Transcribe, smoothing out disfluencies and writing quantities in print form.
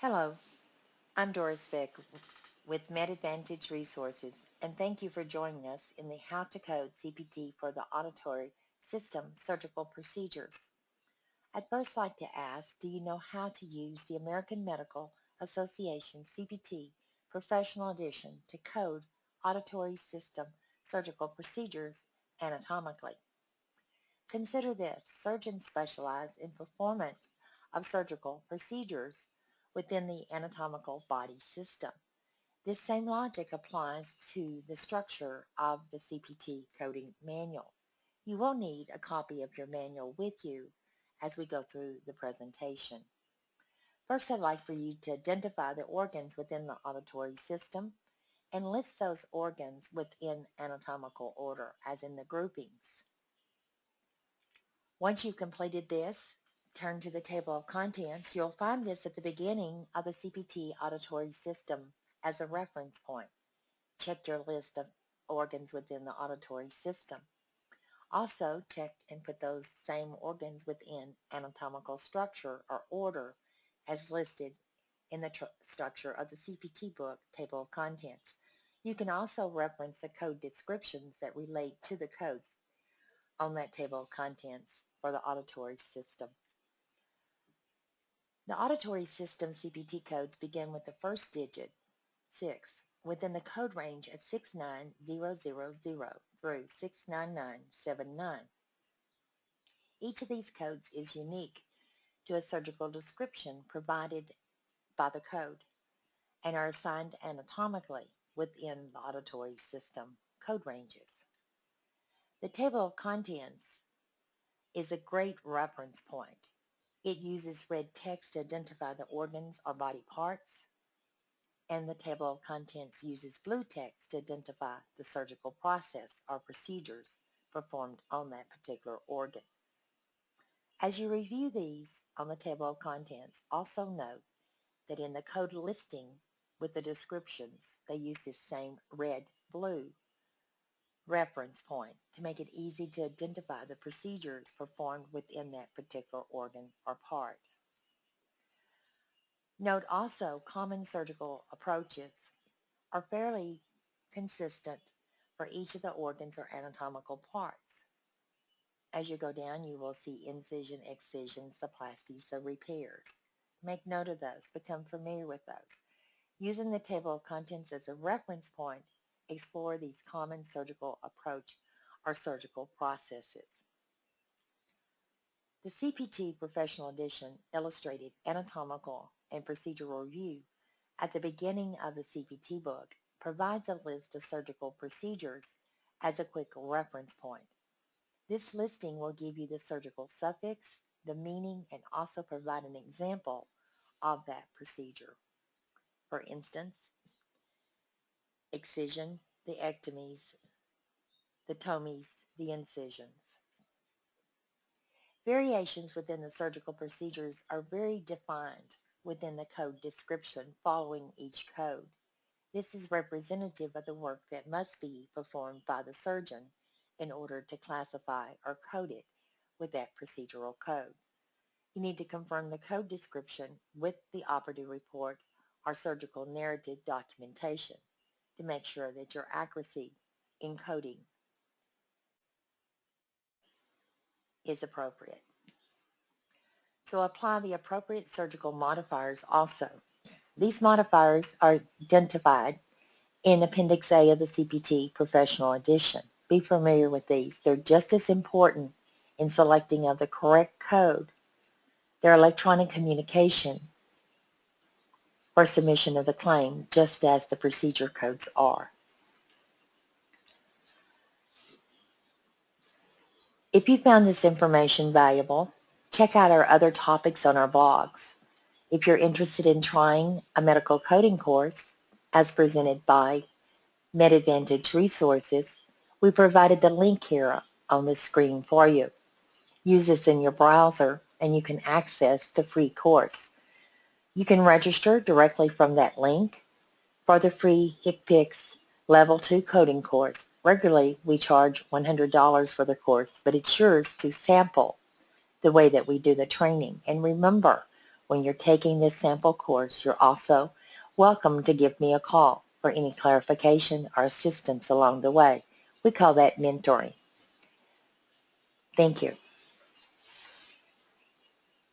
Hello, I'm Doris Beck with MedAdvantage Resources, and thank you for joining us in the How to Code CPT for the Auditory System Surgical Procedures. I'd first like to ask, do you know how to use the American Medical Association CPT Professional Edition to code Auditory System Surgical Procedures anatomically? Consider this: surgeons specialize in performance of surgical procedures within the anatomical body system. This same logic applies to the structure of the CPT coding manual. You will need a copy of your manual with you as we go through the presentation. First, I'd like for you to identify the organs within the auditory system and list those organs within anatomical order, as in the groupings. Once you've completed this, turn to the table of contents. You'll find this at the beginning of the CPT auditory system as a reference point. Check your list of organs within the auditory system. Also, check and put those same organs within anatomical structure or order as listed in the structure of the CPT book table of contents. You can also reference the code descriptions that relate to the codes on that table of contents for the auditory system. The auditory system CPT codes begin with the first digit, 6, within the code range of 69000 through 69979. Each of these codes is unique to a surgical description provided by the code and are assigned anatomically within the auditory system code ranges. The table of contents is a great reference point. It uses red text to identify the organs or body parts, and the table of contents uses blue text to identify the surgical process or procedures performed on that particular organ. As you review these on the table of contents, also note that in the code listing with the descriptions, they use this same red-blue reference point to make it easy to identify the procedures performed within that particular organ or part. Note also, common surgical approaches are fairly consistent for each of the organs or anatomical parts. As you go down, you will see incision, excision, splasties, the repairs. Make note of those. Become familiar with those. Using the table of contents as a reference point, explore these common surgical approach or surgical processes. The CPT Professional Edition illustrated anatomical and procedural review at the beginning of the CPT book provides a list of surgical procedures as a quick reference point. This listing will give you the surgical suffix, the meaning, and also provide an example of that procedure. For instance, excision, the ectomies, the tomies, the incisions. Variations within the surgical procedures are very defined within the code description following each code. This is representative of the work that must be performed by the surgeon in order to classify or code it with that procedural code. You need to confirm the code description with the operative report or surgical narrative documentation to make sure that your accuracy in coding is appropriate. So apply the appropriate surgical modifiers also. These modifiers are identified in Appendix A of the CPT Professional Edition. Be familiar with these. They're just as important in selecting of the correct code. Their electronic communication for submission of the claim, just as the procedure codes are. If you found this information valuable, check out our other topics on our blogs. If you're interested in trying a medical coding course, as presented by MedAdvantage Resources, we provided the link here on the screen for you. Use this in your browser and you can access the free course. You can register directly from that link for the free HCPCS Level 2 coding course. Regularly, we charge $100 for the course, but it's yours to sample the way that we do the training. And remember, When you're taking this sample course, you're also welcome to give me a call for any clarification or assistance along the way. We call that mentoring. Thank you.